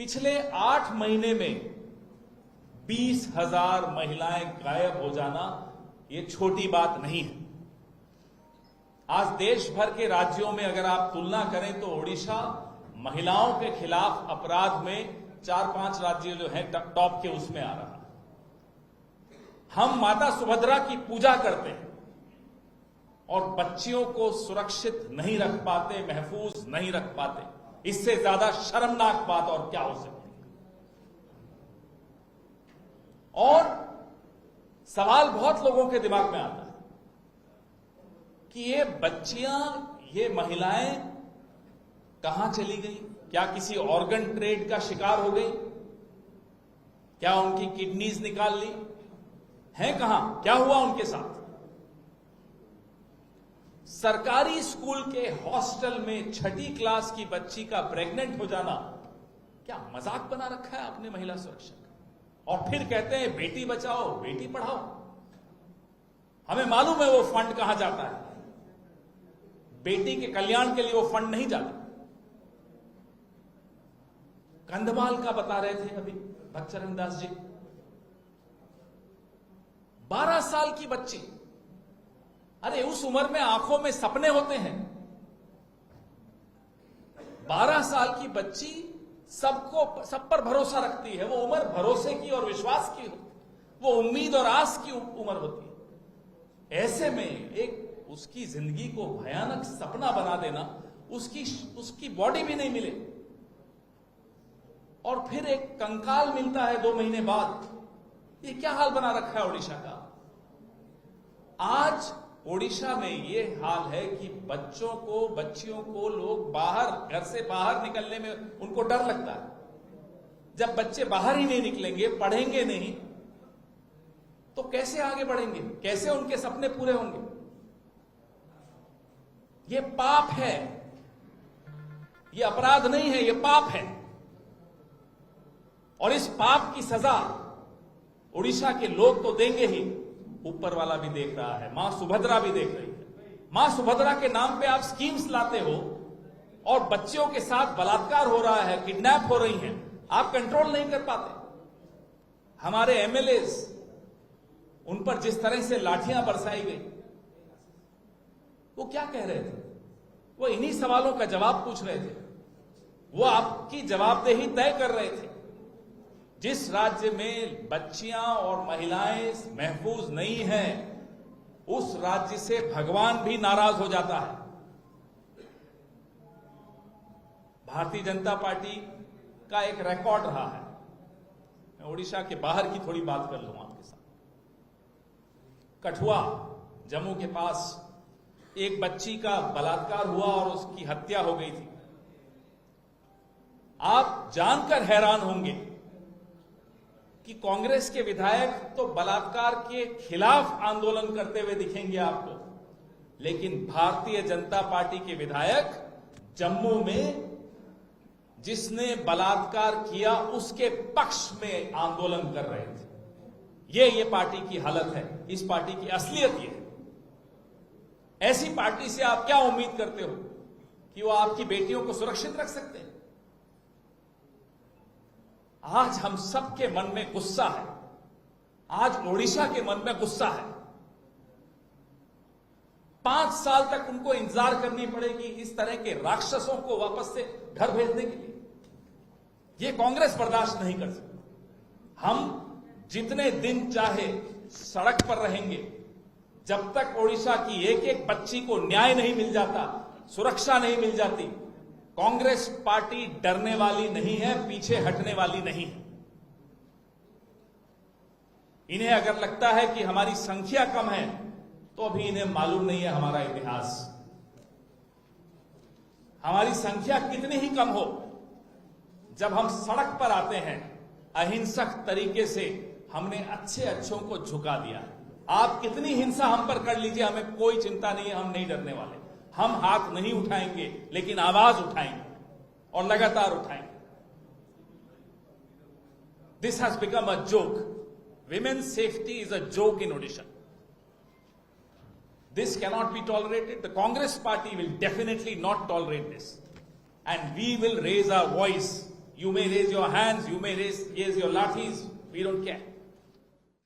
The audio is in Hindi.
पिछले 8 महीने में 20,000 महिलाएं गायब हो जाना ये छोटी बात नहीं है। आज देश भर के राज्यों में अगर आप तुलना करें तो ओडिशा महिलाओं के खिलाफ अपराध में 4-5 राज्य जो हैं टॉप के उसमें आ रहा है। हम माता सुभद्रा की पूजा करते हैं और बच्चियों को सुरक्षित नहीं रख पाते, महफूज नहीं रख पाते। इससे ज्यादा शर्मनाक बात और क्या हो सकती है। और सवाल बहुत लोगों के दिमाग में आता है कि ये बच्चियां, ये महिलाएं कहां चली गई? क्या किसी ऑर्गन ट्रेड का शिकार हो गई? क्या उनकी किडनीज निकाल ली? हैं कहां? क्या हुआ उनके साथ? सरकारी स्कूल के हॉस्टल में 6ठी क्लास की बच्ची का प्रेग्नेंट हो जाना क्या मजाक बना रखा है आपने महिला सुरक्षा का? और फिर कहते हैं बेटी बचाओ बेटी पढ़ाओ। हमें मालूम है वो फंड कहां जाता है। बेटी के कल्याण के लिए वो फंड नहीं जाता। कंधमाल का बता रहे थे अभी भक्तचरण दास जी, 12 साल की बच्ची। अरे उस उम्र में आंखों में सपने होते हैं। 12 साल की बच्ची सब पर भरोसा रखती है। वो उम्र भरोसे की और विश्वास की हो, वो उम्मीद और आस की उम्र होती है। ऐसे में एक उसकी जिंदगी को भयानक सपना बना देना, उसकी बॉडी भी नहीं मिले और फिर एक कंकाल मिलता है 2 महीने बाद। ये क्या हाल बना रखा है ओडिशा का? आज ओडिशा में ये हाल है कि बच्चियों को लोग घर से बाहर निकलने में उनको डर लगता है। जब बच्चे बाहर ही नहीं निकलेंगे, पढ़ेंगे नहीं, तो कैसे आगे बढ़ेंगे? कैसे उनके सपने पूरे होंगे? ये पाप है, ये अपराध नहीं है, ये पाप है। और इस पाप की सजा ओडिशा के लोग तो देंगे ही, ऊपर वाला भी देख रहा है, मां सुभद्रा भी देख रही है। मां सुभद्रा के नाम पे आप स्कीम्स लाते हो और बच्चियों के साथ बलात्कार हो रहा है, किडनैप हो रही हैं, आप कंट्रोल नहीं कर पाते। हमारे एमएलएस, उन पर जिस तरह से लाठियां बरसाई गई, वो क्या कह रहे थे? वो इन्हीं सवालों का जवाब पूछ रहे थे। वो आपकी जवाबदेही तय कर रहे थे। जिस राज्य में बच्चियां और महिलाएं महफूज नहीं हैं, उस राज्य से भगवान भी नाराज हो जाता है। भारतीय जनता पार्टी का एक रिकॉर्ड रहा है। मैं ओडिशा के बाहर की थोड़ी बात कर लूं आपके साथ। कठुआ, जम्मू के पास एक बच्ची का बलात्कार हुआ और उसकी हत्या हो गई थी। आप जानकर हैरान होंगे कि कांग्रेस के विधायक तो बलात्कार के खिलाफ आंदोलन करते हुए दिखेंगे आपको, लेकिन भारतीय जनता पार्टी के विधायक जम्मू में जिसने बलात्कार किया उसके पक्ष में आंदोलन कर रहे थे। ये पार्टी की हालत है। इस पार्टी की असलियत ये है। ऐसी पार्टी से आप क्या उम्मीद करते हो कि वो आपकी बेटियों को सुरक्षित रख सकते हैं? आज हम सबके मन में गुस्सा है। आज ओडिशा के मन में गुस्सा है। 5 साल तक उनको इंतजार करनी पड़ेगी इस तरह के राक्षसों को वापस से घर भेजने के लिए। ये कांग्रेस बर्दाश्त नहीं कर सकती। हम जितने दिन चाहे सड़क पर रहेंगे, जब तक ओडिशा की एक एक बच्ची को न्याय नहीं मिल जाता, सुरक्षा नहीं मिल जाती, कांग्रेस पार्टी डरने वाली नहीं है, पीछे हटने वाली नहीं है। इन्हें अगर लगता है कि हमारी संख्या कम है, तो अभी इन्हें मालूम नहीं है हमारा इतिहास। हमारी संख्या कितनी ही कम हो, जब हम सड़क पर आते हैं, अहिंसक तरीके से हमने अच्छों को झुका दिया है। आप कितनी हिंसा हम पर कर लीजिए, हमें कोई चिंता नहीं है, हम नहीं डरने वाले। हम हाथ नहीं उठाएंगे, लेकिन आवाज उठाएंगे और लगातार उठाएंगे। This has become a joke. Women's safety is a joke in Odisha. This cannot be tolerated. The Congress party will definitely not tolerate this. And we will raise our voice. You may raise your hands, you may raise your lathis, we don't care.